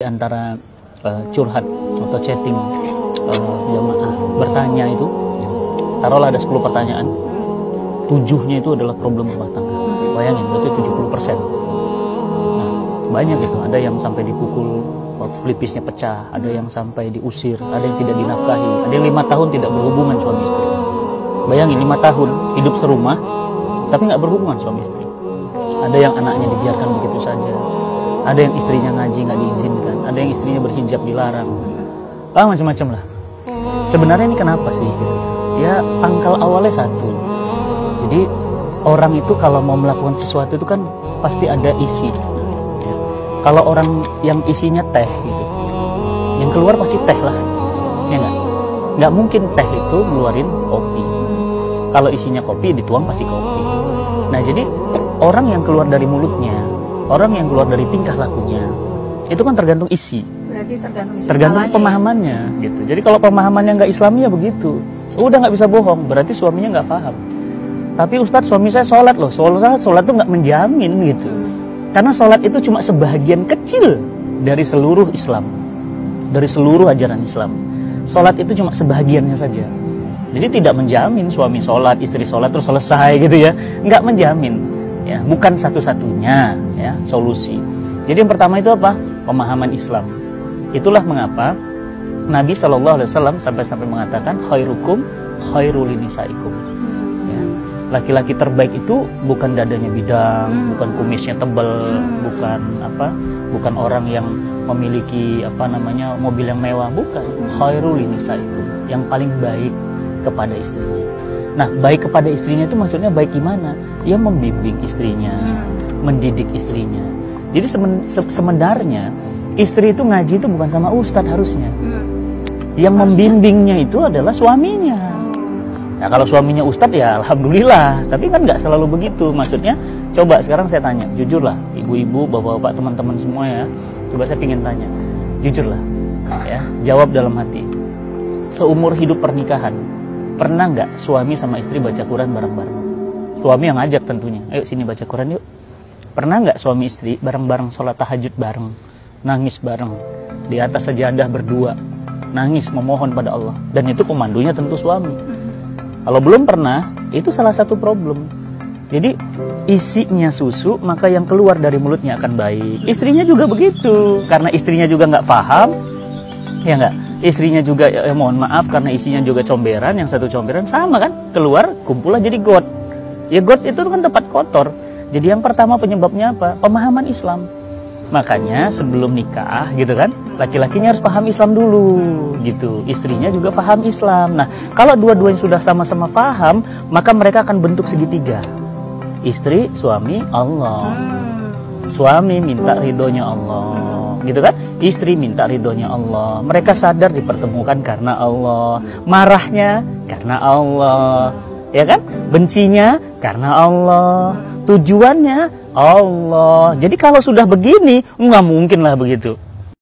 Antara curhat atau chatting jamaah bertanya itu, taruhlah ada 10 pertanyaan, 7-nya itu adalah problem rumah tangga. Bayangin, berarti 70%. Nah, banyak itu, ada yang sampai dipukul, pelipisnya pecah, ada yang sampai diusir, ada yang tidak dinafkahi, ada yang 5 tahun tidak berhubungan suami istri. Bayangin, 5 tahun hidup serumah tapi nggak berhubungan suami istri. Ada yang anaknya dibiarkan begitu saja, ada yang istrinya ngaji nggak diizinkan, ada yang istrinya berhijab dilarang, macam-macam lah. Sebenarnya ini kenapa sih gitu? Ya pangkal awalnya satu. Jadi orang itu kalau mau melakukan sesuatu itu kan pasti ada isi. Ya. Kalau orang yang isinya teh gitu, yang keluar pasti teh lah, ya nggak? Nggak mungkin teh itu ngeluarin kopi. Kalau isinya kopi dituang pasti kopi. Nah jadi orang yang keluar dari mulutnya, orang yang keluar dari tingkah lakunya, itu kan tergantung isi. Berarti tergantung pemahamannya gitu. Jadi kalau pemahamannya nggak Islami ya begitu, udah nggak bisa bohong, berarti suaminya nggak paham. Tapi Ustadz, suami saya sholat loh, sholat tuh nggak menjamin gitu. Karena sholat itu cuma sebahagian kecil dari seluruh Islam, dari seluruh ajaran Islam. Sholat itu cuma sebahagiannya saja. Jadi tidak menjamin suami sholat, istri sholat terus selesai gitu ya, nggak menjamin. Ya, bukan satu-satunya ya solusi. Jadi yang pertama itu apa? Pemahaman Islam. Itulah mengapa Nabi SAW sampai mengatakan khairukum khairul nisaikum. Ya, laki-laki terbaik itu bukan dadanya bidang, bukan kumisnya tebal, bukan orang yang memiliki mobil yang mewah, bukan. Khairul nisaikum, yang paling baik kepada istrinya. Nah, baik kepada istrinya itu maksudnya baik gimana? Ya membimbing istrinya, mendidik istrinya. Jadi sebenarnya istri itu ngaji itu bukan sama ustadz harusnya. Yang membimbingnya itu adalah suaminya. Nah, kalau suaminya ustadz ya alhamdulillah. Tapi kan nggak selalu begitu. Maksudnya, coba sekarang saya tanya, jujurlah, ibu-ibu, bapak-bapak, teman-teman semua ya. Coba saya ingin tanya, jujurlah, ya, jawab dalam hati. Seumur hidup pernikahan, pernah nggak suami sama istri baca Quran bareng-bareng? Suami yang ngajak tentunya, ayo sini baca Quran yuk. Pernah nggak suami istri bareng-bareng sholat tahajud bareng, nangis bareng, di atas sajadah berdua, nangis memohon pada Allah? Dan itu komandonya tentu suami. Kalau belum pernah, itu salah satu problem. Jadi isinya susu, maka yang keluar dari mulutnya akan baik. Istrinya juga begitu, karena istrinya juga nggak paham, ya nggak? Istrinya juga mohon maaf karena isinya juga comberan, yang satu comberan sama kan, keluar kumpullah jadi got. Ya got itu kan tempat kotor. Jadi yang pertama penyebabnya apa? Pemahaman Islam. Makanya sebelum nikah gitu kan, laki-lakinya harus paham Islam dulu gitu. Istrinya juga paham Islam. Nah, kalau dua-duanya sudah sama-sama paham, maka mereka akan bentuk segitiga. Istri, suami, Allah. Suami minta ridhonya Allah, gitu kan? Istri minta ridhonya Allah. Mereka sadar dipertemukan karena Allah. Marahnya karena Allah, ya kan? Bencinya karena Allah. Tujuannya Allah. Jadi kalau sudah begini, nggak mungkin lah begitu.